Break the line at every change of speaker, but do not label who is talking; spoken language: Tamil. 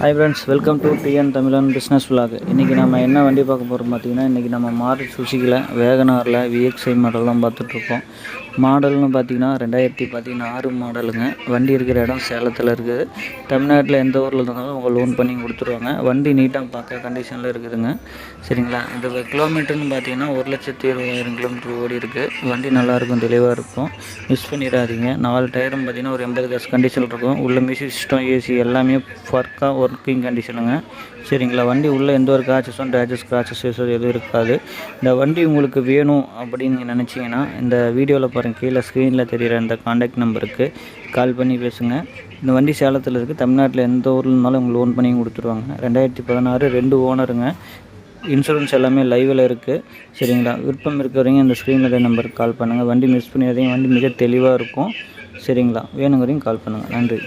Hi friends, welcome to TN தமிழன் பிஸ்னஸ் விலாக். இன்றைக்கி நம்ம என்ன வண்டி பார்க்க போகிறோம் பார்த்திங்கன்னா, இன்றைக்கி நம்ம மாருதி சுசுக்கியில் வேகனாரில் விஎக்ஸ்ஐ மாடல் தான் பார்த்துட்ருக்கோம். மாடல்னு பார்த்திங்கன்னா 2016 மாடலுங்க. வண்டி இருக்கிற இடம் சேலத்தில் இருக்குது. தமிழ்நாட்டில் எந்த ஊரில் இருந்தாலும் அவங்க லோன் பண்ணி கொடுத்துருவாங்க. வண்டி நீட்டாக பார்க்க கண்டிஷனில் இருக்குதுங்க. சரிங்களா? இந்த கிலோமீட்டர்னு பார்த்திங்கன்னா 1,20,000 கிலோமீட்டர் ஓடி இருக்குது. வண்டி நல்லாயிருக்கும், தெளிவாக இருக்கும். மிஸ் பண்ணிடாதீங்க. 4 டயரும் பார்த்திங்கன்னா ஒரு 80 காசு கண்டிஷன் இருக்கும். உள்ள மியூசிக் சிஸ்டம், ஏசி எல்லாமே ஒர்க்காக ஒர்க்கிங் கண்டிஷனுங்க. சரிங்களா? வண்டி உள்ளே எந்த ஒரு ஸ்க்ராச்சஸ் எதுவும் இருக்காது. இந்த வண்டி உங்களுக்கு வேணும் அப்படின்னு நீங்கள் நினச்சிங்கன்னா, இந்த வீடியோவில் பாருங்கள், கீழே ஸ்க்ரீனில் தெரிகிற இந்த காண்டாக்ட் நம்பருக்கு கால் பண்ணி பேசுங்க. இந்த வண்டி சேலத்தில் இருக்குது. தமிழ்நாட்டில் எந்த ஊரில் இருந்தாலும் உங்களுக்கு லோன் பண்ணி கொடுத்துருவாங்க. 2016 2 ஓனருங்க. இன்சூரன்ஸ் எல்லாமே லைவில் இருக்குது. சரிங்களா? விருப்பம் இருக்கிறவங்க இந்த ஸ்க்ரீனில் நம்பருக்கு கால் பண்ணுங்கள். வண்டி மிஸ் பண்ணிடாதீங்க. வண்டி மிக தெளிவாக இருக்கும். சரிங்களா? வேணுங்கிறவங்க கால் பண்ணுங்கள். நன்றி.